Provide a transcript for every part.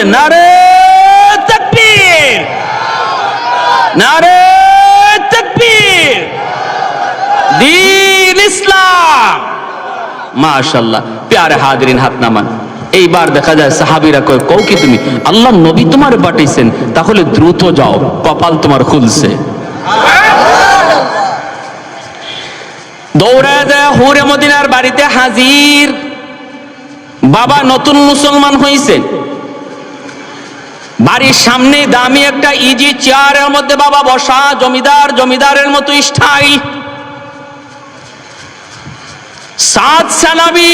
नारे तकबीर, नारे तकबीर, दीन इस्लाम। माशाल्लाह। प्यारे हाजरीन, हाथ नाমান। এইবার দেখা যায় সাহাবীরা কয়, কও কি তুমি আল্লাহ নবী তোমার পাঠাইছেন, তাহলে দ্রুত যাও, কপাল তোমার খুলছে। দৌড়ে যায় হুরে মদিনার বাড়িতে হাজির। বাবা নতুন মুসলমান হয়েছে, বাড়ির সামনে দামি একটা ইজি চেয়ারের মধ্যে বাবা বসা, জমিদারের মতো স্টাইল। সাদ সালাবি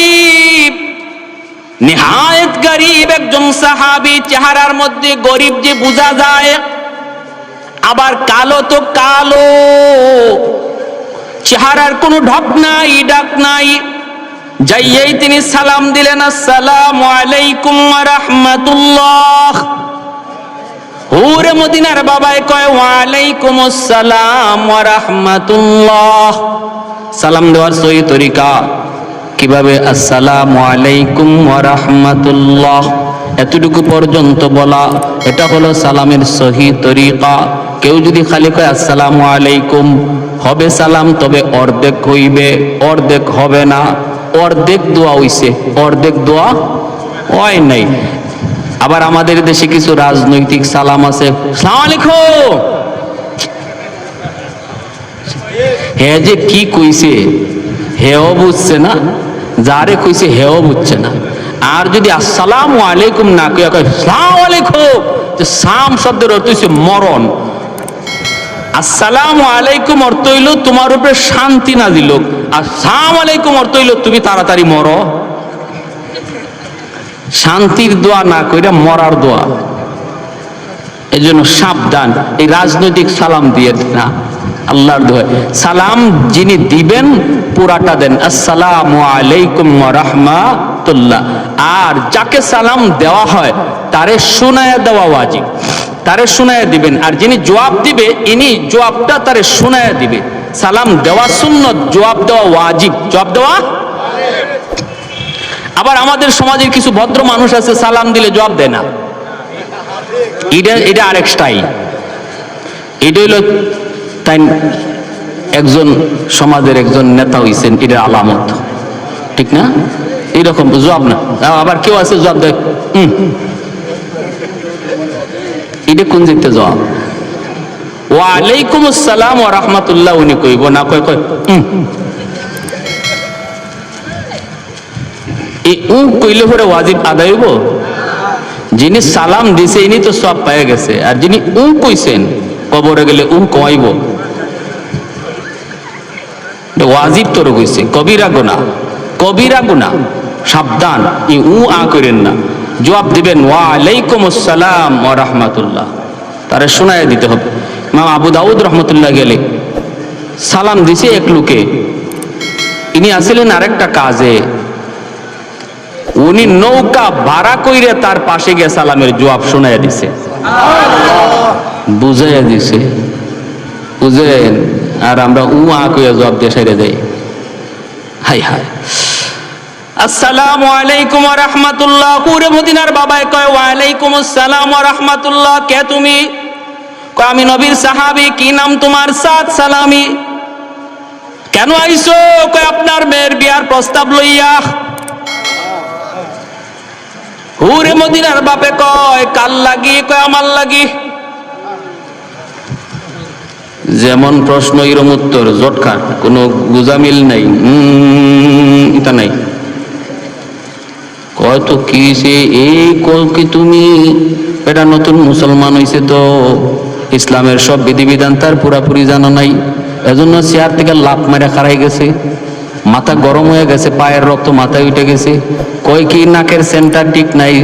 নিহায়েত গরিব একজন সাহাবী, চেহারার মধ্যে গরিব যে বোঝা যায়, আবার কালো তো কালো, চেহারার কোনো ঢক নাই, ডাক নাই। যাইয়েই তিনি সালাম দিলেন, আসসালামু আলাইকুম ওয়া রাহমাতুল্লাহ। হুরে মদিনার বাবাই কয়, ওয়া আলাইকুম আসসালাম ওয়া রাহমাতুল্লাহ। সালাম দেওয়ার সহি তরিকা কিভাবে? আসসালামু আলাইকুম ওয়া রাহমাতুল্লাহ, এতটুকু পর্যন্ত বলা, এটা হলো সালামের সহি তরিকা। কেউ যদি খালি কয় আসসালামু আলাইকুম, হবে সালাম, তবে অর্ধেক হইবে, অর্ধেক হবে না। অর্ধেক দোয়া হইছে, অর্ধেক দোয়া হয় নাই। আবার আমাদের দেশে কিছু রাজনৈতিক সালাম আছে, আসসালামু আলাইকুম। হে যে কি কইছে হেও বুঝছে না, যারে কইছে হেও বুঝছে না। আর যদি আসসালামু আলাইকুম না কইয়া কয় আসসালামু আলাইকুম, তো সাম শব্দের অর্থ হইছে মরণ। আসসালামু আলাইকুম অর্থ হইল তোমার উপরে শান্তি নাজিল হোক, আর আসসালামু আলাইকুম অর্থ হইল তুমি তাড়াতাড়ি মরো। শান্তির দোয়া না কইরা মরার দোয়া। এই জন্য সাবধান, এই রাজনৈতিক সালাম দিয়ে না, আল্লাহর দোয়া। সালাম যিনি দিবেন পুরাটা দেন, আসসালামু আলাইকুম ওয়া রাহমাতুল্লাহ। আর যাকে সালাম দেওয়া হয় তারে শোনায়া দেওয়া ওয়াজিব, তারে শোনায়া দিবেন। আর যিনি জবাব দিবে ইনি জবাবটা তারে শোনায়া দিবে। সালাম দেওয়া সুন্নত, জবাব দেওয়া ওয়াজিব। জবাব দেওয়া। আবার আমাদের সমাজের কিছু ভদ্র মানুষ আছে, সালাম দিলে জবাব দেয় না। এটা আরেক স্টাইল। এটা হইল তাই একজন সমাজের একজন নেতা হইছেন, এটা আলামত, ঠিক না? এইরকম জবাব না। আবার কেউ আছে জবাব দেয় এটা কোন যেতে জবাব? ওয়া আলাইকুম আসসালাম ওয়া রাহমাতুল্লাহ উনি কইব না, কয় এই কইলে পরে ওয়াজিব আদায় হইব? যিনি সালাম দিছে ইনি তো সব পেয়ে গেছে, আর যিনি কইছেন কবরে গেলে কমাইব, ওয়াজিব তোর কইছে, কবিরা গুনাহ, কবিরা গুনাহ। সাবধান, ই করেন না। জবাব দিবেন ওয়া আলাইকুম আসসালাম ওয়া রাহমাতুল্লাহ, তারে শোনায় দিতে হবে। ইমাম আবু দাউদ রহমতুল্লাহ গেলে সালাম দিছে এক লোকে, ইনি আসলেন আরেকটা কাজে, উনি নৌকা ভাড়া কইরে তার পাশে গিয়ে সালামের জবাব শোনায় দিছে, বুঝাইয়া দিছে, বুঝেন। আর আমরা কইয়া জবাব দিয়ে সেরে দেই। High high. আসসালামু আলাইকুম ওয়া রাহমাতুল্লাহ। পুরে মদিনার বাবাই কয়, ওয়া আলাইকুম আসসালাম ওয়া রাহমাতুল্লাহ। কে তুমি? কয় আমি নবীর সাহাবী। কি নাম তোমার? সাদ সালামি। কেন আইছো? কয় আপনার মেয়ের বিয়ার প্রস্তাব লইয়া। পুরে মদিনার বাপে কয় কাল লাগি? কয় আমার লাগি। যেমন প্রশ্ন এরম উত্তর, জটকাট, কোনো গুজামিল নাই, এটা নাই। কয় তো কি এই কল কি তুমি? এটা নতুন মুসলমান হইছে তো ইসলামের সব বিধিবিধান তার পুরাপুরি জানো নাই, এজন্য চেয়ার থেকে লাফ মেরে খারাই গেছে, মাথা গরম হয়ে গেছে, পায়ের রক্ত মাথায় উঠে গেছে। কয় কি নাকের সেন্টার ঠিক নাই,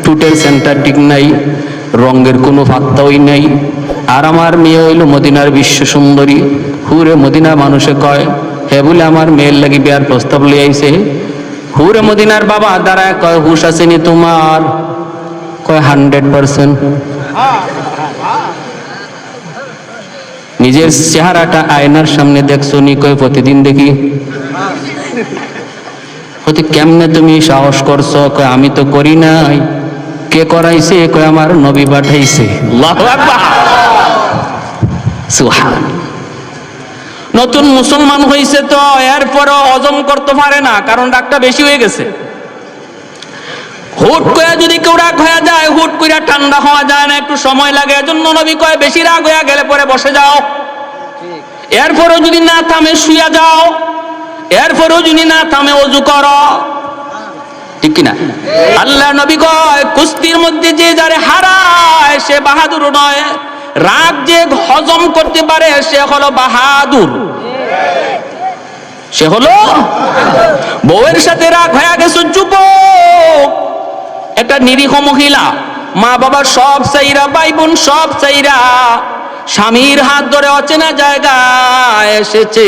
টুটের সেন্টার ঠিক নাই, রঙের কোনো ফাত্তাই নাই। আর আমার মেয়ে হইল মদিনার বিশ্ব সুন্দরী। হুরে মদিনা মানুষে কয় হে বলে আমার মেয়ের লাগি বিয়ার প্রস্তাব লই আইছে। হুরে মদিনার বাবা দাঁড়ায় কয় হুশ আসেনি তোমার? কয় 100%। নিজের চেহারাটা আয়নার সামনে দেখছো নি? কয় প্রতিদিন দেখি। কেমনে তুমি সাহস করছো? কয় আমি তো করি নাই। কে করাইছে? কয় আমার নবী পাঠাইছে। আল্লাহু আকবার, সুবহান। নতুন মুসলমান হয়েছে তো এরপরও হজম করতে পারে না, কারণ রাগটা বেশি হয়ে গেছে। হুট করে যদি কেউ রাগ হয়ে যায়, হুট করে ঠান্ডা হওয়া যায় না, একটু সময় লাগে। এজন্য নবী কয় বেশি রাগ হয়ে গেলে পরে বসে যাও, এরপরও যদি না থামে শুয়ে যাও, এরপরও যদি না থামে ওযু করো, ঠিক কিনা? আল্লাহ নবী কয় কুস্তির মধ্যে যে যারে হারায় সে বাহাদুর নয়, রাগ যে হজম করতে পারে সে হলো বাহাদুর, সে হলো। বউয়ের সাথে রাগ হয়ে গেছে, যুবক একটা নিরীহ মহিলা, মা বাবা সব চাইরা, ভাই বোন সব চাইরা, স্বামীর হাত ধরে অচেনা জায়গায় এসেছে।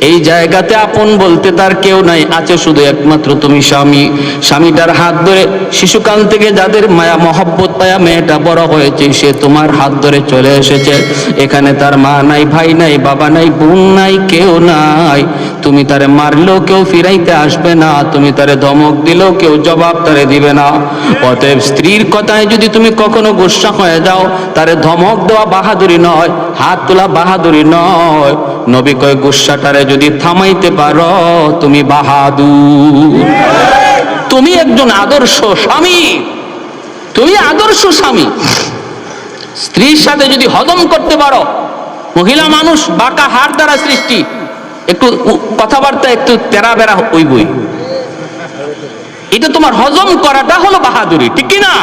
এই জায়গাতে আপন বলতে তার কেউ নাই, আছে শুধু একমাত্র তুমি স্বামী। স্বামীটার হাত ধরে শিশুকাল থেকে যাদের মায়া মহব্বত পায়া মেয়েটা বড় হয়েছে, সে তোমার হাত ধরে চলে এসেছে। এখানে তার মা নাই, ভাই নাই, বাবা নাই, বোন নাই, কেউ নাই। তুমি তারে মারলেও কেউ ফিরাইতে আসবে না, তুমি তারে ধমক দিলেও কেউ জবাব তারে দিবে না। অতএব স্ত্রীর কথায় যদি তুমি কখনো গুসা হয়ে যাও, তারে ধমক দেওয়া বাহাদুরি নয়, হাত তোলা বাহাদুরি নয়। নবী কয় গুসাটারে যদি থামাইতে পারো তুমি বাহাদুর, তুমি একজন আদর্শ স্বামী, তুমি আদর্শ স্বামী। স্ত্রীর সাথে যদি হজম করতে পারো, মহিলা মানুষ বাঁকা হাড় দ্বারা সৃষ্টি, একটু কথাবার্তা একটু তেরা বেড়া হইবই, এটা তোমার হজম করাটা হলো বাহাদুরি, ঠিক কিনা?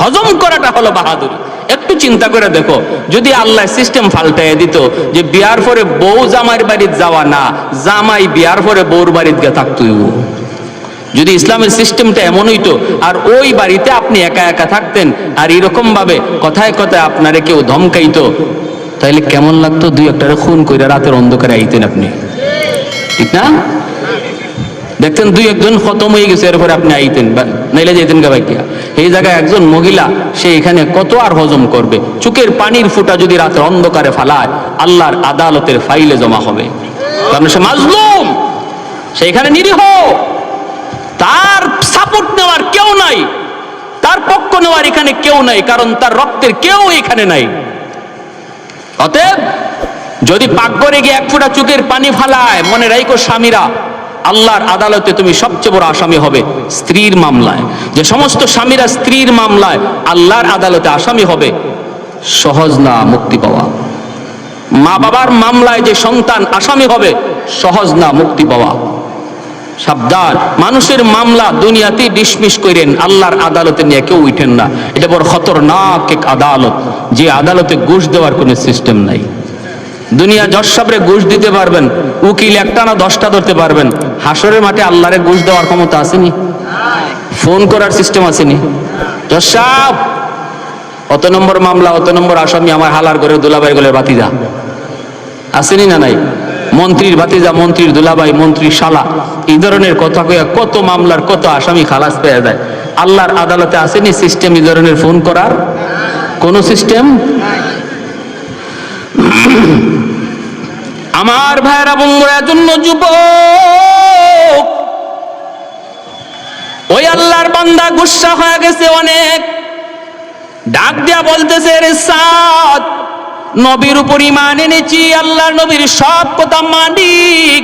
হজম করাটা হলো বাহাদুরি। একটু চিন্তা করে দেখো, যদি আল্লাহ সিস্টেম পাল্টাইয়া দিত যে বিয়ার পরে বউ জামাইয়ের বাড়িতে যাওয়া না, জামাই বিয়ার পরে বউর বাড়িতে গিয়ে থাকতো, যদি ইসলামের সিস্টেমটা এমন হইতো আর ওই বাড়িতে আপনি একা একা থাকতেন, আর এরকম ভাবে কথায় কথায় আপনারে কেউ ধমকাইতো, তাইলে কেমন লাগতো? দুই একটারে খুন কইরা রাতের অন্ধকারে আইতেন আপনি, ঠিক না? দেখতেন দুই একজন খতম হয়ে গেছে, এরপরে আপনি আইতেন, নাইলে যেতেন গাবাইকিয়া। এই জায়গায় একজন মহিলা, সে এখানে কত আর হজম করবে? চোখের পানির ফুটা যদি রাতের অন্ধকারে ফালায়, আল্লাহর আদালতের ফাইলে জমা হবে, কারণ সে মাজলুম, সে এখানে নিরীহ, তার সাপোর্ট নেওয়ার কেউ নাই, তার পক্ষ নেওয়ার এখানে কেউ নাই, কারণ তার রক্তের কেউ এখানে নাই। অতএব যদি পাকঘরে গিয়ে এক ফোঁটা চোখের পানি ফালায়, মনে রাখো স্বামীরা, আল্লাহর আদালতে তুমি সবচেয়ে বড় আসামি হবে স্ত্রীর মামলায়। যে সমস্ত স্বামীরা স্ত্রীর মামলায় আল্লাহর আদালতে আসামি হবে, সহজ না মুক্তি পাওয়া। মা বাবার মামলায় যে সন্তান আসামি হবে, সহজ না মুক্তি পাওয়া। সাবধান, মানুষের মামলা দুনিয়াতে ডিসমিস করেন, আল্লাহর আদালতে নিয়ে কেউ উঠেন না। এটা বড় খতরনাক এক আদালত, যে আদালতে ঘুষ দেওয়ার কোনো সিস্টেম নাই। দুনিয়া জজ সাহেবরে ঘুষ দিতে পারবেন, উকিল একটা না 10টা ধরতে পারবেন, হাসরের মাঠে আল্লাহরে ঘুষ দেওয়ার ক্ষমতা আসেনি, ফোন করার সিস্টেম আসেনি। জজ সাহেব, অত নম্বর মামলা, অত নম্বর আসামি, আমার হালার ঘরে দুলাভাই গলের বাতিজা, আসেনি না নাই? মন্ত্রীর ভাতিজা, মন্ত্রীর দুলাভাই, মন্ত্রীর শালা, এই ধরনের কথা কইয়া কত মামলার কত আসামি খালাস পেয়ে যায়। আল্লাহর আদালতে আসেনি সিস্টেম এই ধরনের ফোন করার কোন সিস্টেম? আমার ভাইরা বন্ধুরা, জন্য যুবক, ওই আল্লাহর বান্দা গুসা হয়ে গেছে অনেক, ডাক দিয়া বলতেছে, রে সাদ, নবীর উপর ঈমান এনেছি, আল্লাহর নবীর সব কথা মানি,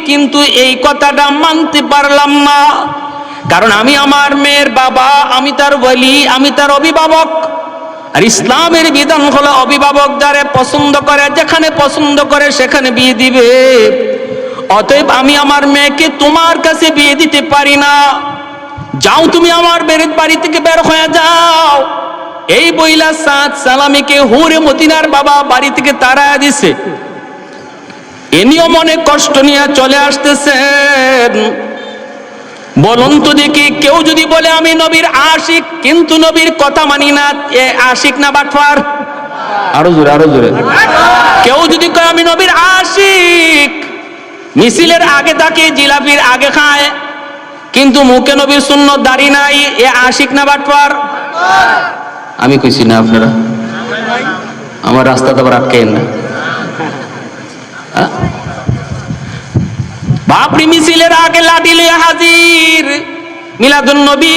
কিন্তু এই কথাটা মানতে পারলাম না, কারণ আমি আমার মেয়ের বাবা, আমি তার ওয়ালি, আমি তার অভিভাবক। আর ইসলামের বিধান হলো অভিভাবক যারে পছন্দ করে, যেখানে পছন্দ করে সেখানে বিয়ে দিবে। অতএব আমি আমার মেয়েকে তোমার কাছে বিয়ে দিতে পারি না, যাও তুমি আমার বাড়ি থেকে বের হয়ে যাও। এই বইলা সাদ সালামীকে হুরে মদিনার বাবা বাড়ি থেকে তাড়ায় দিছে। এনিও মনে কষ্ট নিয়ে চলে আসতেছেন। বলুন তো দেখি, কেউ যদি বলে আমি নবীর আশিক কিন্তু নবীর কথা মানি না, এ আশিক না বাটফার? আরো জোরে, আরো জোরে। কেউ যদি কয় আমি নবীর আশিক, মিছিলের আগে থাকে, জিলাপির আগে খায়, কিন্তু মুখে নবীর সুন্নত দাড়ি নাই, এ আশিক না বাটফার? আমি কইছি না, আপনারা আমার রাস্তা তো আটকেন না। বাপরি মিছিলের আগে লাঠি লইয়া হাজির, মিলাদুন নবী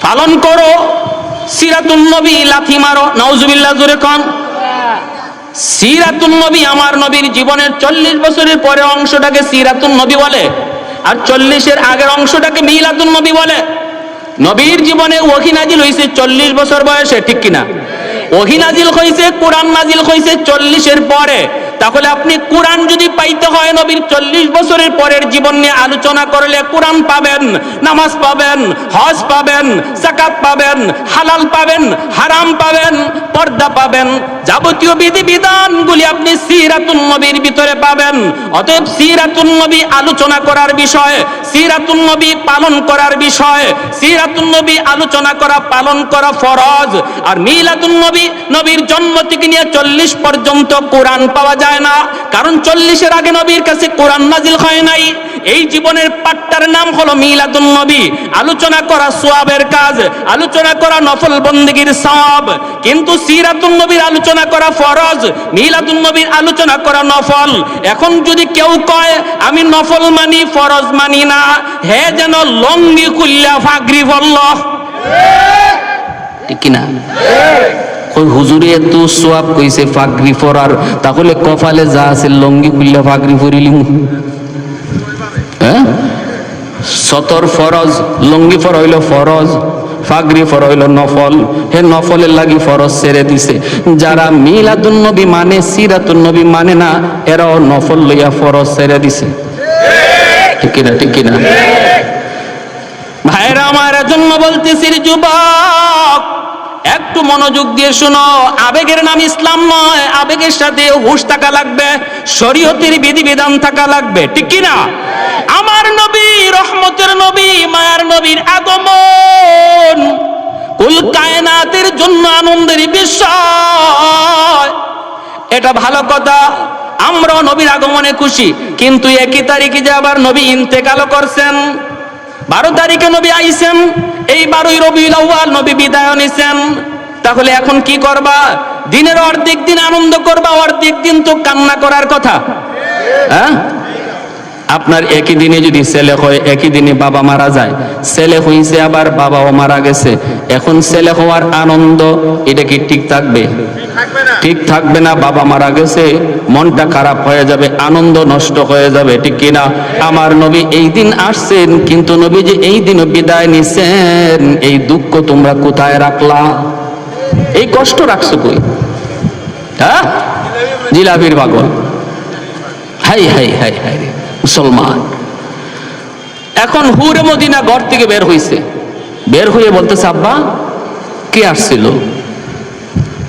পালন করো। সিরাতুন নবী লাথি মারো, নাউজুবিল্লাহ জোরে কোন। সিরাতুন নবী আমার নবীর জীবনের 40 বছরের পরের অংশটাকে সিরাতুন নবী বলে, আর 40-এর আগের অংশটাকে মিলাদুন নবী বলে। নবীর জীবনে ওহী নাজিল হইছে 40 বছর বয়সে, ঠিক কিনা? ওহী নাজিল হইছে, কোরআন নাজিল হইছে 40-এর পরে। তাহলে আপনি কোরআন যদি পাইতে হয় নবীর 40 বছরের পরের জীবন নিয়ে আলোচনা করলে কোরআন পাবেন, নামাজ পাবেন, হজ পাবেন, যাকাত পাবেন, হালাল পাবেন, হারাম পাবেন, পর্দা পাবেন, যাবতীয় বিধি বিধানগুলি আপনি সিরাতুন নবীর ভিতরে পাবেন। অতএব সিরাতুন নবী আলোচনা করার বিষয়, সিরাতুন নবী পালন করার বিষয়, সিরাতুন নবী আলোচনা করা পালন করা ফরজ। আর মিলাদুন নবী, নবীর জন্ম থেকে নিয়ে 40 পর্যন্ত কোরআন পাওয়া যায় না, কারণ 40-এর আগে নবীর কাছে কোরআন নাজিল হয় নাই। এই জীবনের পাঠটার নাম হলো মিলাদুন নবী। আলোচনা করা সওয়াবের কাজ, আলোচনা করা নফল বন্দেগীর সওয়াব, কিন্তু সিরাতুন নবীর আলোচনা করা ফরজ, মিলাদুন নবীর আলোচনা করা নফল। এখন যদি কেউ কয় আমি নফল মানি ফরজ মানি না, হে যেন লঙ্গি খুললা ফাগরি বলল, ঠিক কিনা? ওই হুজুরে এত সোয়াব কইছে ফাগরি ফরার, তাহলে কপালে যা আছে লঙ্গি খুললা ফাগরি ফরিলিম। হ্যাঁ, সতর ফরজ, লঙ্গি ফর হইল ফরজ, ফাগরি ফর হইল নফল। হে নফলের লাগি ফরজ ছেড়ে দিছে। যারা মিলাদুন নবী মানে সিরাতুন নবী মানে না, এরাও নফল লইয়া ফরজ ছেড়ে দিছে, ঠিক কিনা? ঠিক কিনা ভাইরা আমার? জন্য বলতেছি যুবক, একটু মনোযোগ দিয়ে শোনো। আবেগের নাম ইসলাম নয়, আবেগের সাথে হুঁশ থাকা লাগবে, শরীয়তের বিধিবিধান থাকা লাগবে, ঠিক কিনা? আমার নবী, রহমতের নবী, মায়ার নবীর আগমন কুল কায়নাতের জন্য আনন্দের বিষয়, এটা ভালো কথা। আমরাও নবীর আগমনে খুশি, কিন্তু একই তারিখে যে আবার নবী ইন্তেকাল করছেন। 12 তারিখে নবী আইছেন, এই 12ই রবিউল আউয়াল নবী বিদায় নিছেন। তাহলে এখন কি করবা? দিনের অর্ধেক দিন আনন্দ করবা, অর্ধেক দিন তো কান্না করার কথা। হ্যাঁ, আপনার একই দিনে যদি ছেলে হয়, একই দিনে বাবা মারা যায়, ছেলে হইছে আবার বাবাও মারা গেছে, এখন ছেলে হওয়ার আনন্দ এটা কি ঠিক থাকবে? ঠিক থাকবে না। বাবা মারা গেছে, মনটা খারাপ হয়ে যাবে, আনন্দ নষ্ট হয়ে যাবে, ঠিক কিনা? আমার নবী এই দিন আসছেন, কিন্তু নবী যে এই দিনও বিদায় নিছেন, এই দুঃখ তোমরা কোথায় রাখলা? এই কষ্ট রাখছো কই? হ্যাঁ, জিলাপির পাগল। হাই হাই হাই হাই রে মুসলমান। এখন হুরে মদিনা ঘর থেকে বের হইছে, বের হয়ে বলতেছে আব্বা কে আসছিল?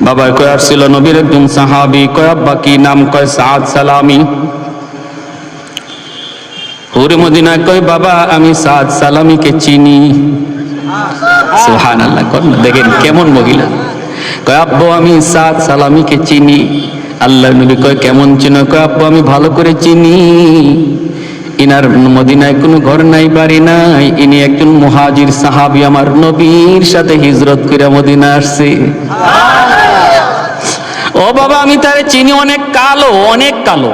বাবা কয় আসছিল নবীর একজন সাহাবী। কয় আব্বা কি নাম? কয় সাদ সালামি। হুরে মদিনা কয় বাবা আমি সাদ সালামিকে চিনি। সুবহানাল্লাহ, দেখেন কেমন মহিলা। কয় আব্বু আমি সাদ সালামিকে চিনি। আল্লাহর নবী কয় কেমন চিনো? কয় আব্বু আমি ভালো করে চিনি, ইনার মদিনায় কোনো ঘর নাই, বাড়ি নাই, ইনি একজন মুহাজির সাহাবী, আমার নবীর সাথে হিজরত করে মদিনা আসছে। ও বাবা আমি তারে চিনি, অনেক কালো, অনেক কালো,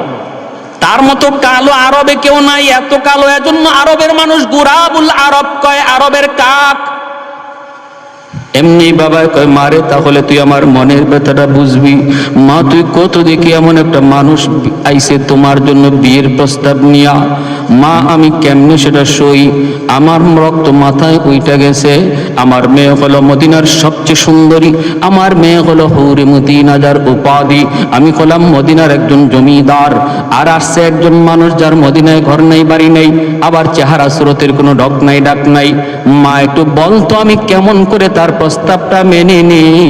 তার মতো কালো আরবে কেউ নাই, এত কালো। এজন্য আরবের মানুষ গুরাবুল আরব কয়, আরবের কাক। এমনি বাবা কয় মারে তাহলে তুই আমার মনের ব্যথাটা বুঝবি। মা তুই কত দেখি এমন একটা মানুষ আইছে তোমার জন্য বিয়ের প্রস্তাব নিয়া, মা আমি কেমনে সেটা সই? আমার রক্ত মাথায় উইটা গেছে। আমার মেয়ে হলো মদিনার সবচেয়ে সুন্দরী, আমার মেয়ে হলো হুরে মদিনা যার উপাধি, আমি হলাম মদিনার একজন জমিদার। আর আসছে একজন মানুষ যার মদিনায় ঘর নাই, বাড়ি নাই, আবার চেহারা সুরতের কোনো ডক নাই, ডাক নাই। মা একটু বলতো আমি কেমন করে তার প্রস্তাবটা মেনে নেই?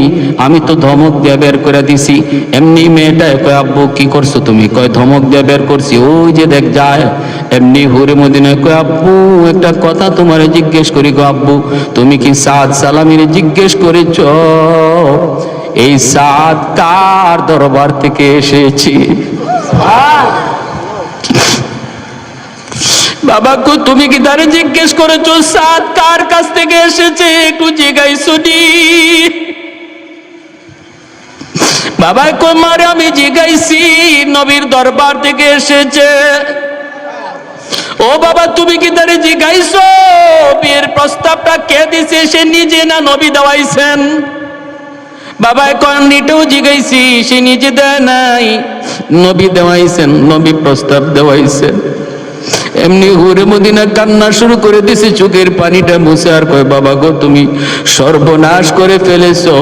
আমি তো ধমক দিয়ে বের করে দিছি। এমনি মেয়েটা কয় আব্বু কি করছো তুমি? কয় ধমক দিয়ে বের করছি, ওই যে দেখ যায়। এমনি হুরে মদিনায় কয় আব্বু একটা কথা তোমারে জিজ্ঞেস করি গো আব্বু, তুমি কি সাদ সালামির জিজ্ঞেস করেছ এই সাদ কার দরবার থেকে এসেছি? বাবা কো তুমি কি তারে জিজ্ঞেস করেছো সাদ কার কাছ থেকে এসেছে? একটু জিজ্ঞাসা নি। বাবা কো মারে আমি জিজ্ঞাসি, নবীর দরবার থেকে এসেছে। ও ও বাবা তুমি কি তারে জিজ্ঞাইছো বিয়ের প্রস্তাবটা কে দিছে, সে নিজে না নবী দেওয়াইছেন? বাবা এখন এটাও জিজ্ঞাইছি, সে নিজে দেয় নাই, নবী দেওয়াইছেন, নবী প্রস্তাব দেওয়াইছেন। এমনি হুরে মদিনা কান্না শুরু করে দিছে, চোখের পানিটা মুছে আর কয় বাবা গো তুমি সর্বনাশ করে ফেলেছো,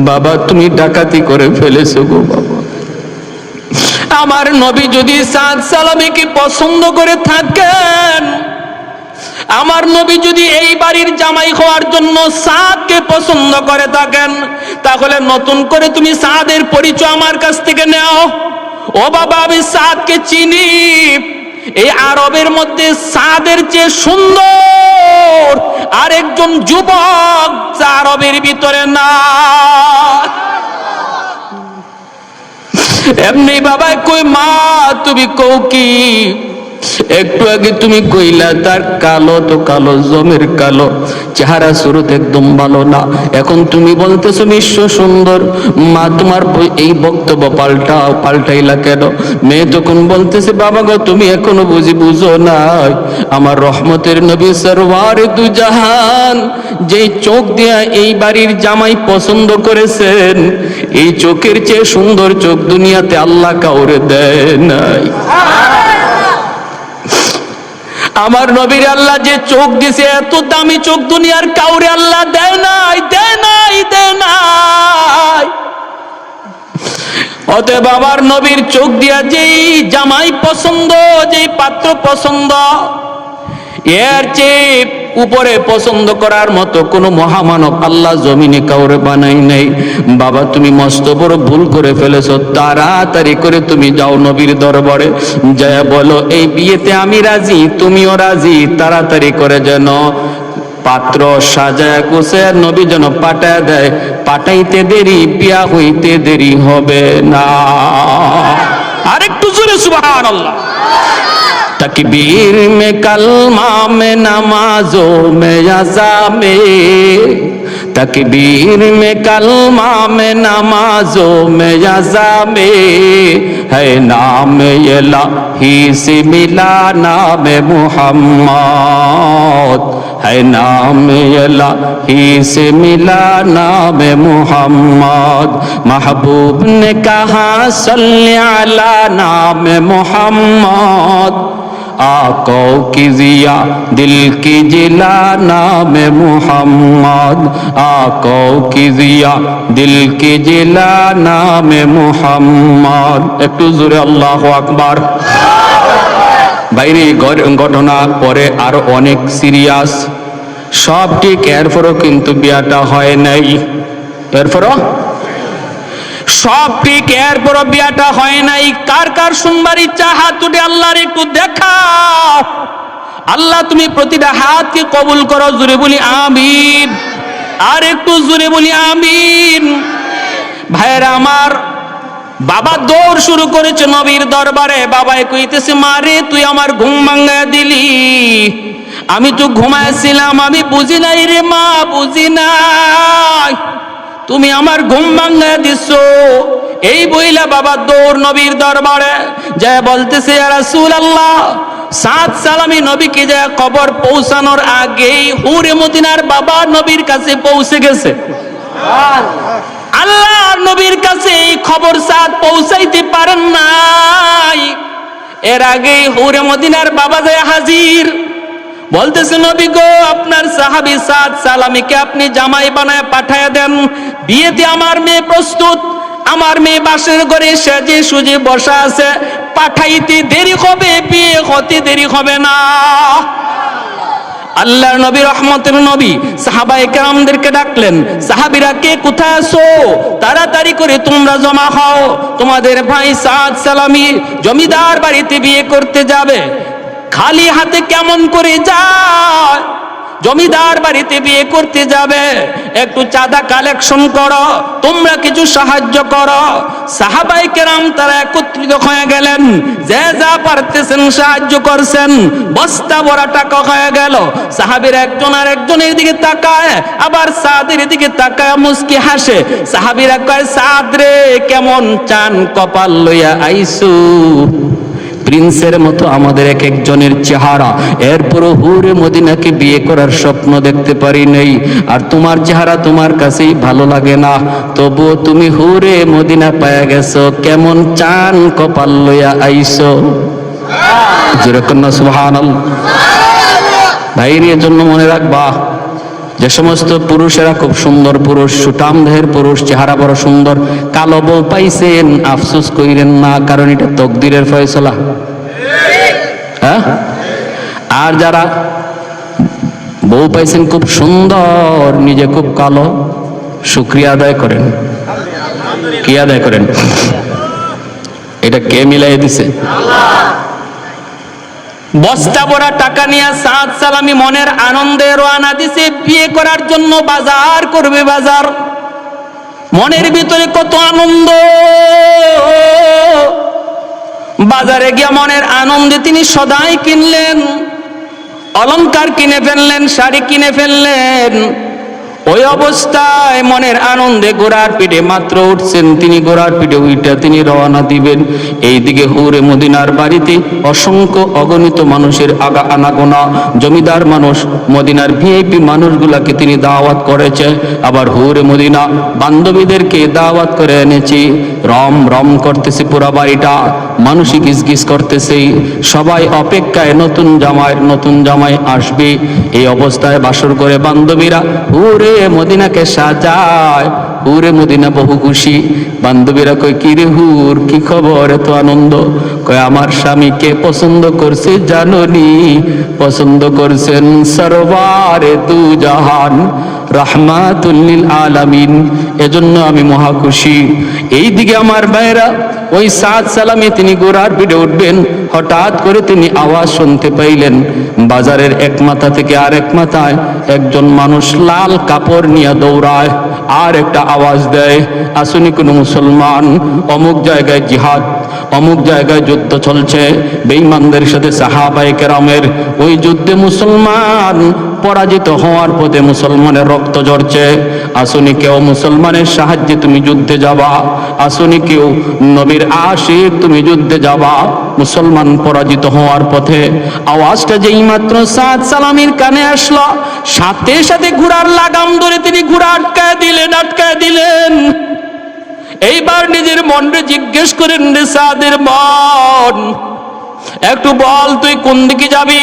বাবা তুমি ডাকাতি করে ফেলেছো গো বাবা। আমার নবী যদি সাদ সালামীকে পছন্দ করে থাকেন, আমার নবী যদি এই বাড়ির জামাই হওয়ার জন্য সাদকে পছন্দ করে থাকেন, তাহলে নতুন করে তুমি সাদের পরিচয় আমার কাছ থেকে নাও। ও বাবা আমি সাদকে চিনি, এই আরবের মধ্যে সাদের চেয়ে সুন্দর আরেকজন যুবক আরবের ভিতরে না। এমনি বাবা কই মা তুমি কও কি? একটু আগে তুমি কইলা তার কালো তো কালো, জমের কালো, চেহারা সুরত একদম ভালো না। এখন তুমি বলতেছো বিশ্ব সুন্দর। মা তোমার এই বক্তব্য পাল্টাইলা কেন? মেয়ে তখন বলতেছে বাবা গো তুমি এখনো বুঝো নাই, আমার রহমতের নবী সরওয়ারে দু জাহান যেই চোখ দিয়া এই বাড়ির জামাই পছন্দ করেছেন, এই চোখের চেয়ে সুন্দর চোখ দুনিয়াতে আল্লাহ কাউরে দেয় নাই। আমার নবীর আল্লাহ যে চোখ দিছে, এত দামি চোখ দুনিয়ার কাউরে আল্লাহ দেয় নাই, দেয় নাই, দেয় নাই। অতএব আমার নবীর চোখ দিয়া যেই জামাই পছন্দ, যেই পাত্র পছন্দ, এর চেয়ে উপরে পছন্দ করার মতো কোন মহামানব আল্লাহ জমিনে কাউরে বানাই নাই। বাবা তুমি মস্ত বড় ভুল করে ফেলেছো, তাড়াতাড়ি করে তুমি যাও নবীর দরবারে, যায় বলো এই বিয়েতে আমি রাজি, তুমিও রাজি, তাড়াতাড়ি করে যেন পাত্র সাজায় গোছায় নবী যেন পাঠায় দেয়। পাঠাইতে দেরি, বিয়া হইতে দেরি হবে না। আরেকটু জোরে সুবহানাল্লাহ। तकबीर में कलमा में नमाजों में अज़ा में, तकबीर में कलमा में नमाजों में अज़ा में, है नाम इलाही से मिला नाम मुहम्मद, है नाम इलाही से मिला नाम मुहम्मद। महबूब ने कहा सल्ले अला नाम मुहम्मद, आको की जिया दिल की जिला नाम मुहम्मद, आको की जिया दिल की जिला नाम मुहम्मद। একটু জোরে আল্লাহু আকবার। বাইরে ঘটনা পরে আরো অনেক সিরিয়াস, সব ঠিক, এরপরও কিন্তু বিয়াটা হয় নাই। এরপরও সব ঠিক, এরপরও বিয়াটা হয় নাই। কার কার শুনবার ইচ্ছা হাত উঠে আল্লাহর একটু দেখাও। আল্লাহ তুমি প্রতিটা হাতকে কবুল করো, জোরে বলি আমিন। আর একটু জোরে বলি আমিন। ভাইরা আমার, বাবা দৌড় শুরু করেছে নবীর দরবারে। বাবাই কইতেছে মারে তুই আমার ঘুম ভাঙা দিলি, আমি তো ঘুমাইছিলাম, আমি বুঝি নাই রে মা, বুঝি নাই, তুমি আমার ঘুম ভাঙা দিছো। এই বইলা বাবা দৌড় নবীর দরবারে যায় বলতেছে ইয়া রাসূলুল্লাহ, সাদ সালামি নবীকে যায় খবর পৌঁছানোর আগেই হুরে মদিনার বাবা নবীর কাছে পৌঁছে গেছে। আল্লাহ নবীর কাছে এই খবর সাদ পৌঁছাইতে পারেন নাই, এর আগেই হুরে মদিনার বাবা যায় হাজির। বলতেছে নবী গো আপনার সাহাবী সাদ সালামিকে আপনি জামাই বানায় পাঠায় দেন, বিয়েতে আমার মেয়ে প্রস্তুত, আমার মেয়ে বাসের ঘরে সেজে সুজে বসা আছে, পাঠাইতে দেরি হবে, বিয়ে হতে দেরি হবে না। আল্লাহর নবী রহমতের নবী সাহাবায়ে কেরামদেরকে ডাকলেন, সাহাবীরা কে কোথায় আছো, তাড়াতাড়ি করে তোমরা জমা হও, তোমাদের ভাই সাদ সালামি জমিদার বাড়িতে বিয়ে করতে যাবে। খালি হাতে কেমন করে যায়, জমিদার বাড়িতে বিয়ে করতে যাবে, একটু চাঁদা কালেকশন করো, তোমরা কিছু সাহায্য করো। সাহাবায়ে কেরাম তারা একত্রিত হয়ে গেলেন, যে যা পারতেছেন সাহায্য করছেন। বস্তা ভরা টাকা হয়ে গেল। সাহাবীরা একজন আর একজনের দিকে তাকায়, আবার সাদের দিকে তাকায় মুস্কি হাসে। সাহাবীরা কয় সাদ রে কেমন চান কপাল লইয়া আইসু, প্রিন্সের মতো আমাদের এক একজনের চেহারা, এরপরও হুরে মদিনাকে বিয়ে করার স্বপ্ন দেখতে পারি নাই। আর তোমার চেহারা তোমার কাছেই ভালো লাগে না, তবুও তুমি হুরে মদিনা পায়া গেছো, কেমন চান কপাল লইয়া আইছো। যেরকম না সুবহানাল্লাহ। ভাইয়ের জন্য মনে রাখবা, যে সমস্ত পুরুষেরা খুব সুন্দর পুরুষ, সুঠাম দেহের পুরুষ, চেহারা বড় সুন্দর, কালো বউ পাইছেন, আফসোস কইরেন না, কারণ এটা তকদিরের ফয়সালা। হ্যাঁ, আর যারা বউ পাইছেন খুব সুন্দর, নিজে খুব কালো, শুকরিয়া আদায় করেন। কি আদায় করেন? এটা কে মিলাই দিছে? বস্তা ভরা টাকা নিয়ে সাদ সালামি মনের আনন্দে রওনা দিছে বিয়ে করার জন্য, বাজার করবে বাজার। মনের ভিতরে কত আনন্দ, বাজারে গিয়ে মনের আনন্দে তিনি সদাই কিনলেন, অলংকার কিনে ফেললেন, শাড়ি কিনে ফেললেন। ওই অবস্থায় মনের আনন্দে ঘোড়ার পিঠে মাত্র উঠছেন তিনি, ঘোড়ার পিঠে উইটা তিনি রওনা দিবেন। এইদিকে হুরে মদিনার বাড়িতে অসংখ্য অগণিত মানুষের আনাগোনা, জমিদার মানুষ, মদিনার ভিআইপি মানুষগুলাকে তিনি দাওয়াত করেছে। আবার হুরে মদিনা বান্ধবীদেরকে দাওয়াত করে এনেছি। রম রম করতেছে পুরা বাড়িটা, মানুষই গিজগিজ করতেছে, সবাই অপেক্ষায় নতুন জামাই আসবে। এই অবস্থায় বাসর করে বান্ধবীরা হুরে মদিনাকে সাজায়। হুরে মদিনা বহু খুশি। বান্ধবীরা কই, কি রে হুর, কি খবর, এত আনন্দ? কয়, আমার স্বামীকে পছন্দ করছে জাননি, পছন্দ করছেন সরওয়ারে দু জাহান, রাহমাতুল লিল আলামিন, এজন্য আমি মহা খুশি। এইদিকে আমার ভাইরা, ওই সাদ সালামে তিনি ঘোড়ার পিঠে উঠবেন, হঠাৎ করে তিনি আওয়াজ শুনতে পাইলেন, বাজারের এক মাথা থেকে আরেক মাথায় একজন মানুষ লাল কাপড় নিয়ে দৌড়ায়, আর একটা আওয়াজ দেয়, আসুনি কোনো মুসলমান, অমুক জায়গায় জিহাদ, অমুক জায়গায় যুদ্ধ চলছে বেঈমানদের সাথে সাহাবায়ে কেরামের। ওই যুদ্ধে মুসলমান পরাজিত হওয়ার পথে মুসলমানের রক্ত ঝরছে, আসুনি কেউ মুসলমানের সাহায্যে তুমি যুদ্ধে যাবা, আসুনি কেউ নবীর আশিক তুমি যুদ্ধে যাবা, মুসলমান পরাজিত হওয়ার পথে। আওয়াজটা যেই মাত্র সাদ সালামির কানে আসলো, সাথে সাথে ঘোড়ার লাগাম ধরে তিনি ঘোড়া আটকায় দিলেন। এইবার নিজের মনরে জিজ্ঞেস করেন, রে সাদের মন, একটু বল তুই কোন দিকে যাবি?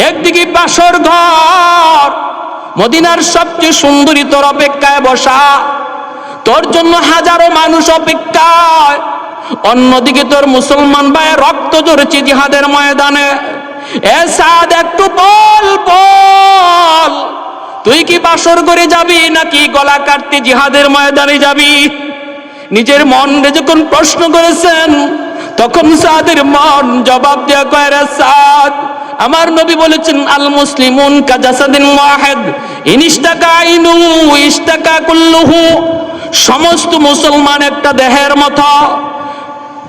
একদিকে বাসর ঘর, মদিনার সবচেয়ে সুন্দরী তোর অপেক্ষায় বসা, তোর জন্য হাজারো মানুষ অপেক্ষায়, অন্যদিকে তোর মুসলমান ভাই রক্ত ঝরছে জিহাদের ময়দানে। এ সাদ, একটু বল, তুই কি বাসর করে যাবি নাকি গলা কাটতে জিহাদের ময়দানে যাবি? নিজের মনরে যখন প্রশ্ন করেছেন, তখন সাদের মন জবাব দেয়া কয়, রে সাদ, আমার নবী বলেছেন, আল মুসলিমুন কাজাসাদিন ওয়াহিদ, ইনিস্তাকা আইনু ইস্তাকা কুল্লুহু, সমস্ত মুসলমান একটা দেহের মতো।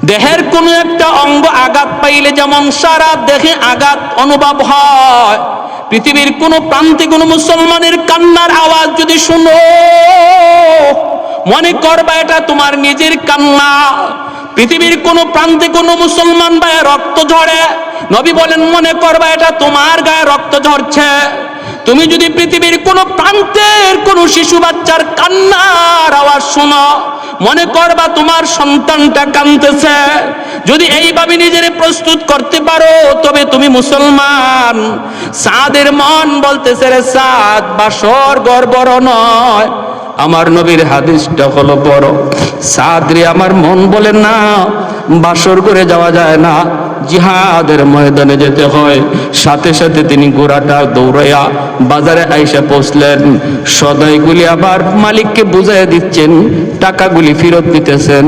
দেহের কোনো একটা অঙ্গ আঘাত পাইলে যেমন সারা দেহে আঘাত অনুভব হয়, পৃথিবীর কোন প্রান্তে কোন মুসলমানের কান্নার আওয়াজ যদি শুনো, মনে করবা এটা তোমার নিজের কান্না। পৃথিবীর কোন প্রান্তে কোন মুসলমান ভাইয়ের রক্ত ঝরে, নবী বলেন মনে করবা এটা তোমার গায়ে রক্ত ঝরছে। তুমি যদি পৃথিবীর কোন প্রান্তের কোন শিশু বাচ্চার কান্নার আওয়াজ শোনো, মনে করবা তোমার সন্তানটা কাঁদতেছে। যদি এইভাবে নিজের প্রস্তুত করতে পারো, তবে তুমি মুসলমান। সাদের মন বলতেছে, রে সাদ, বাসর ঘর বড় নয়, আমার নবীর হাদিসটা হলো বড়। সাদ রে, আমার মন বলে না, বাসর করে যাওয়া যায় না, জিহাদের ময়দানে যেতে হয়। সাথে সাথে তিনি ঘোড়াটা দৌড়াইয়া বাজারে আইসা পৌঁছলেন। সদাইগুলি আবার মালিককে বুঝাইয়া দিচ্ছেন, টাকাগুলি ফেরত দিতেছেন।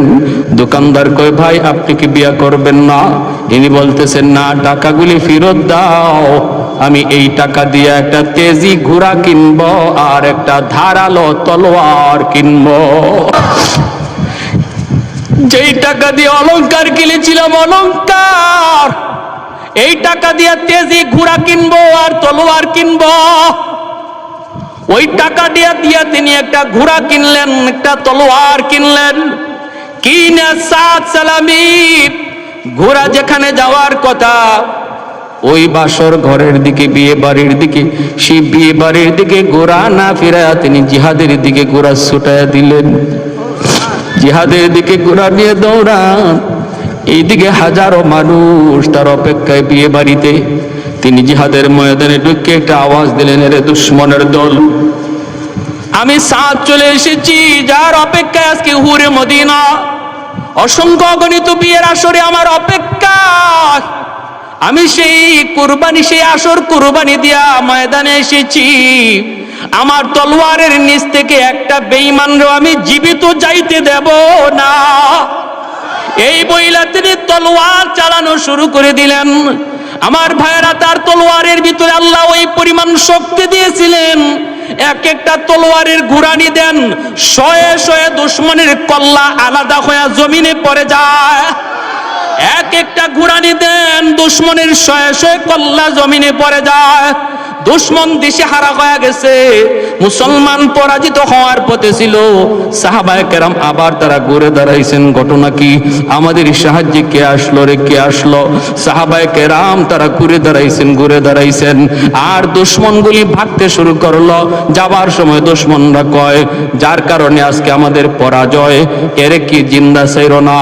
দোকানদার কয়, ভাই আপনি কি বিয়া করবেন না? ইনি বলতেছেন, না, টাকাগুলি ফেরত দাও, আমি এই টাকা দিয়ে একটা তেজি ঘোড়া কিনবো আর একটা ধারালো তলোয়ার কিনবো। যেই টাকা দিয়ে অলংকার কিনেছিলাম অলংকার, এই টাকা দিয়ে তেজি ঘোড়া কিনবো আর তলোয়ার কিনবো। ওই টাকা দিয়ে তিনি একটা ঘোড়া কিনলেন, একটা তলোয়ার কিনলেন। কিনে সাদ সালামি ঘোড়া যেখানে যাওয়ার কথা ওই বাসর ঘরের দিকে, বিয়ে বাড়ির দিকে, সেই বিয়ে বাড়ির দিকে ঘোড়া না ফিরায়া তিনি জিহাদের দিকে ঘোড়া ছুটাইয়া দিলেন। জিহাদের দিকে ঘোড়া নিয়ে দৌড়ান, এইদিকে হাজারো মানুষ তার অপেক্ষায় বিয়ে বাড়িতে। তিনি জিহাদের ময়দানে ঢুকে একটা আওয়াজ দিলেন, এরে দুশ্মনের দল, আমি সাদ চলে এসেছি, যার অপেক্ষায় আজকে হুরে মদিনা, অসংখ্য অগণিত বিয়ের আসরে আমার অপেক্ষা। আমি সেই কুরবানি, সেই আসর কুরবানি দিয়া ময়দানে এসেছি। আমার তলোয়ারের নিচ থেকে একটা বেঈমানরে আমি জীবিত যাইতে দেব না। এই বইলা তিনি তলোয়ার চালানো শুরু করে দিলেন। আমার ভাইয়েরা, তার তলোয়ারের ভিতরে আল্লাহ ওই পরিমাণ শক্তি দিয়েছিলেন, এক একটা তলোয়ারের ঘুরানি দেন, শয়ে শয়ে দুশ্মনের কল্লা আলাদা হয়ে জমিনে পড়ে যায়। এক একটা ঘুরানি দেন, দুশ্মনের শয়ে শয়ে কল্লা জমিনে পড়ে যায়। দুশ্মন দিশে হারা হয়ে গেছে, মুসলমান পরাজিত হওয়ার পথে ছিল। সাহাবায়ে কেরাম আবার তারা ঘুরে দাঁড়াইছেন, ঘটনা কি? আমাদের সাহায্যে কে আসলো রে, কে আসলো? সাহাবায়ে কেরাম তারা ঘুরে দাঁড়াইছেন, আর দুশ্মনগুলি ভাগতে শুরু করলো। যাবার সময় দুশ্মনরা কয়, যার কারণে আজকে আমাদের পরাজয়, এরে কি জিন্দা ছাইরো না,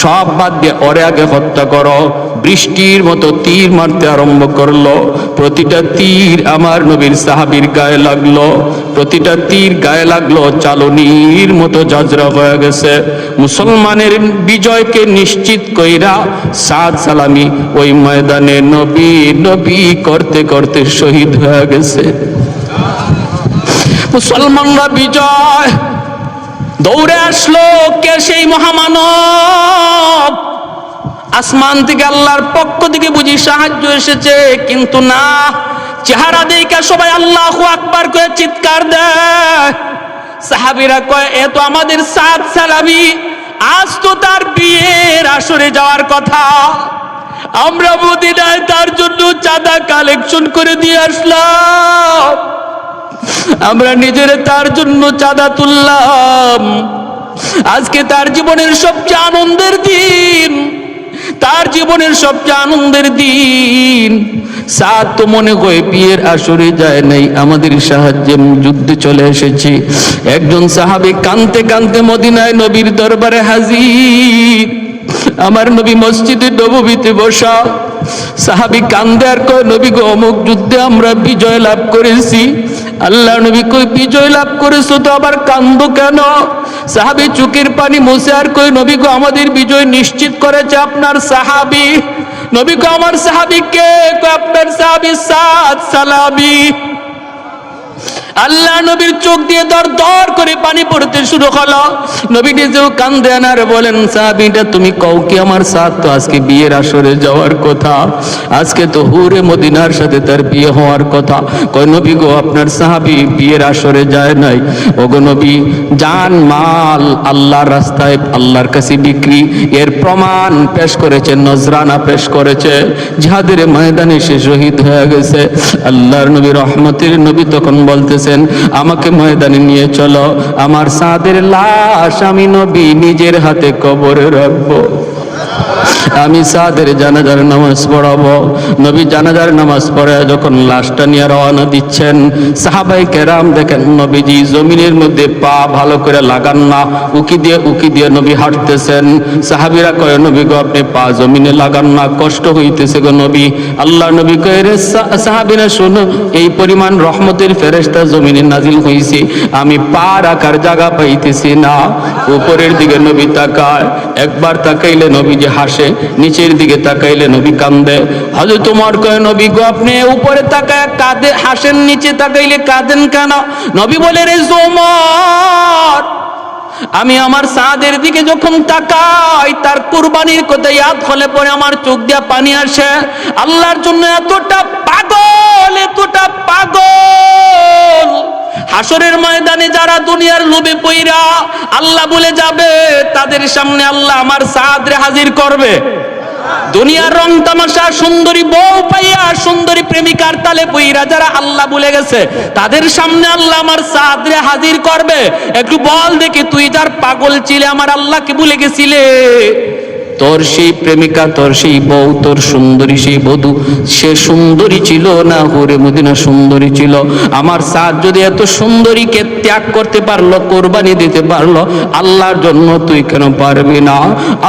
সব বাদ দিয়ে ওরে আগে হত্যা করো। বৃষ্টির মতো তীর মারতে আরম্ভ করলো। প্রতিটা তীর আমার নবীর সাহাবীর গায়ে লাগলো, প্রতিটা তীর গায়ে লাগলো, চালনির মতো জাজরা হয়ে গেছে। মুসলমানের বিজয়কে নিশ্চিত কইরা সাদ সালামি ওই ময়দানে নবী নবী করতে করতে শহীদ হয়ে গেছে। মুসলমানরা বিজয় দৌড়ে আসলো। কে সেই মহামানব? আসমান থেকে আল্লাহর পক্ষ থেকে বুঝি সাহায্য এসেছে, কিন্তু না, চেহারা দেখে সবাই আল্লাহু আকবার করে চিৎকার দেয়। সাহাবীরা কয়, এ তো আমাদের সাদ সালামি, আজ তো তার বিয়ের আসরে যাওয়ার কথা, আমরা মদিনায় তার জন্য চাঁদা কালেকশন করে দিয়ে আসলাম, আমরা নিজেরা তার জন্য চাঁদা তুললাম। আজকে তার জীবনের সবচেয়ে আনন্দের দিন, তার জীবনের সবচেয়ে আনন্দের দিন। সাদ তো মনে হয় বিয়ের আসরে যায় নাই, আমাদের সাহায্যে যুদ্ধে চলে এসেছি। একজন সাহাবী কাঁদতে কাঁদতে মদিনায় নবীর দরবারে হাজির। আমার নবী মসজিদে নববীতে বসা। সাহাবী কান্দে আর কয়, নবী গো, অমুক যুদ্ধে আমরা বিজয় লাভ করেছি। আল্লাহ নবী কই, বিজয় লাভ করেছো তো আবার কান্দো কেন? সাহাবী চোখের পানি মুছে আর কই, নবী গো, আমাদের বিজয় নিশ্চিত করেছে আপনার সাহাবী। নবী গো, আমার সাহাবী কে? আপনার সাহাবী সাদ সালামি। আল্লাহ নবীর চোখ দিয়ে দর দর করে পানি পড়তে শুরু হলো। নবী নিজেও কান্দে আনার বলেন, সাহাবীটা তুমি কও কি, আমার সাদ তো আজকে বিয়ের আসরে যাওয়ার কথা, আজকে তো হুরে মদিনার সাথে তার বিয়ে হওয়ার কথা। কয়, নবী গো, আপনার সাহাবী বিয়ের আসরে যায় নাই। ওগো নবী, জান মাল আল্লাহর রাস্তায় আল্লাহর কাছে বিক্রি, এর প্রমাণ পেশ করেছে, নজরানা পেশ করেছে, জিহাদের ময়দানে সে শহীদ হয়ে গেছে। আল্লাহর নবী রহমতের নবী তখন বলতেছেন, আমাকে ময়দানে নিয়ে চলো, আমার সাদের লাশ আমি নবী নিজের হাতে কবরে রাখবো, আমি সাদের জানাজার নামাজ পড়াবো। নবী জানাজার নামাজ পড়ে যখন লাশটা নিয়ে রওনা দিচ্ছেন, সাহাবায়ে কেরাম দেখেন নবীজি জমিনের মধ্যে পা ভালো করে লাগান না, উকি দিয়ে নবী হাঁটতেছেন। সাহাবীরা কয়, নবী গো, আপনি পা জমিনে লাগান না, কষ্ট হইতেছে গো নবী। আল্লাহ নবী কয়, রে সাহাবীরা শোনো, এই পরিমাণ রহমতের ফেরেশতা জমিনে নাজিল হইছে, আমি পা রাখার জায়গা পাইতেছি না। উপরের দিকে নবী তাকায়, একবার তাকাইলে নবীজি হাসে, নিচের দিকে তাকাইলে নবী কান্দে। হযরত ওমর কয়, নবী গো, আপনি উপরে তাকায় কাঁদে হাসেন, নিচে তাকাইলে কাঁদেন কেন? নবী বলে, রে ওমর, আমি আমার সাদের দিকে যখন তাকাই, তার কুরবানির কথা ইয়াদ হলে পরে আমার চোখ দিয়ে পানি আসে। আল্লাহর জন্য এতটা পাগল, এতটা পাগল। হাসরের ময়দানে যারা দুনিয়ার লোভে পইরা আল্লাহ বলে যাবে, তাদের সামনে আল্লাহ আমার সাদরে হাজির করবে। দুনিয়ার রং তামাশা, সুন্দরী বউ পাইয়া, সুন্দরী প্রেমিকার তালে পইরা যারা আল্লাহ ভুলে গেছে, তাদের সামনে আল্লাহ আমার সাদরে হাজির করবে। একটু বল দেখি, তুই যার পাগল ছিলে আমার আল্লাহকে ভুলে গেছিলে? তোর সেই প্রেমিকা, তোর সেই বউ, তোর সুন্দরী সেই বধূ, সে সুন্দরী ছিল না হুরে মদিনা সুন্দরী ছিল? আমার সাদ যদি এত সুন্দরীকে ত্যাগ করতে পারলো, কোরবানি দিতে পারলো, আল্লাহর জন্য তুই কেন পারবি না?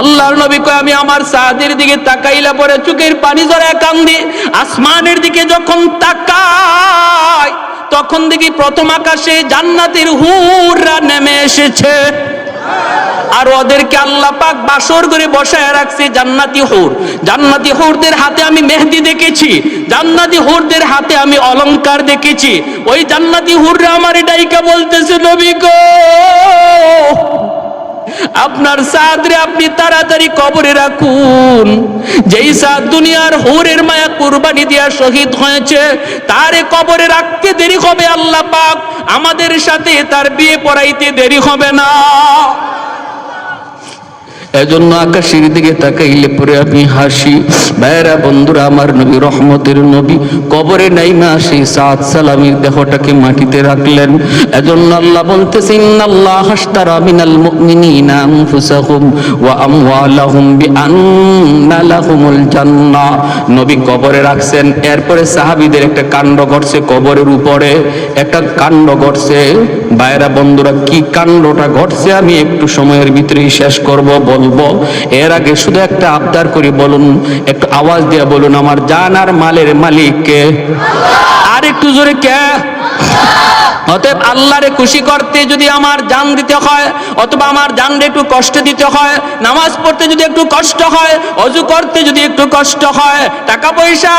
আল্লাহর নবী কয়, আমি আমার সাদের দিকে তাকাইলা পরে চোখের পানি ঝরে কান্দি। আসমানের দিকে যখন তাকাই তখন দেখি প্রথম আকাশে জান্নাতের হুররা নেমে এসেছে, আর ওদেরকে আল্লাহ পাক বাসর করে বসায় রাখছে জান্নাতি হুর। জান্নাতি হুরদের হাতে আমি মেহেদি দেখেছি, জান্নাতি হুরদের হাতে আমি অলংকার দেখেছি। ওই জান্নাতি হুররা আমার ডাইকা বলতেছে, নবী গো, আপনার সাদরে আপনি তাড়াতাড়ি কবরে রাখুন। যেই সাদ দুনিয়ার হুরের মায়া কুরবানি দিয়া শহীদ হয়েছে, তারে কবরে রাখতে দেরি হবে আল্লাহ পাক আমাদের সাথে তার বিয়ে পড়াইতে দেরি হবে না। এজন্য আকাশের দিকে তাকাইলে পরে আমি হাসি। ভাইরা বন্ধুরা, আমার নবী রহমতের নবী কবরে নাইমা সেই সাদ সালামির দেহটাকে মাটিতে রাখলেন। এজন্য আল্লাহ বলতেছেন, ইন্নাল্লাহ আশতারা মিনাল মুমিনিনা আনফুসাহুম ওয়া আমওয়ালাহুম বিআন্না লাহুমুল জান্নাহ। নবী কবরে রাখছেন, এরপরে সাহাবীদের একটা কাণ্ড ঘটছে, কবরের উপরে একটা কাণ্ড ঘটছে। ভাইরা বন্ধুরা, কি কাণ্ডটা ঘটছে আমি একটু সময়ের ভিতরেই শেষ করব, বলবো। এর আগে শুধু একটা আবদার করি, বলুন, একটু আওয়াজ দিয়ে বলুন, আমার জান আর মালের মালিক কে? আর একটু জোরে কে? অতএব আল্লাহরে খুশি করতে যদি আমার জান দিতে হয়, অথবা আমার জানরে একটু কষ্ট দিতে হয়, নামাজ পড়তে যদি একটু কষ্ট হয়, ওযু করতে যদি একটু কষ্ট হয়, টাকা পয়সা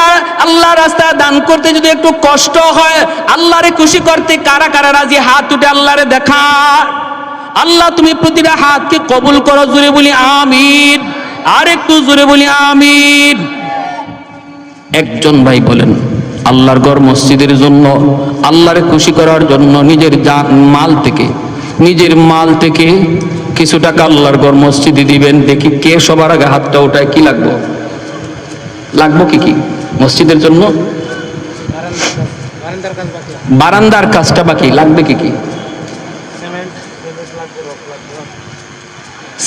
আল্লাহর রাস্তায় দান করতে যদি একটু কষ্ট হয়, আল্লাহরে খুশি করতে কারা কারা রাজি? হাত উঠে আল্লাহরে দেখা। আল্লাহ তুমি প্রতিটা হাতকে কবুল করো, জোরে বলি আমিন। আর একটু জোরে বলি আমিন। একজন ভাই বলেন, আল্লাহর ঘর মসজিদের জন্য, আল্লাহরে খুশি করার জন্য নিজের মাল থেকে কিছু টাকা আল্লাহর ঘর মসজিদে দিবেন। দেখি কে সবার আগে হাতটা ওঠায়। কি লাগবো কি মসজিদের জন্য? বারান্দার কাজটা বাকি। লাগবে কি?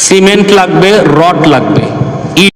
সিমেন্ট লাগবে, রড লাগবে।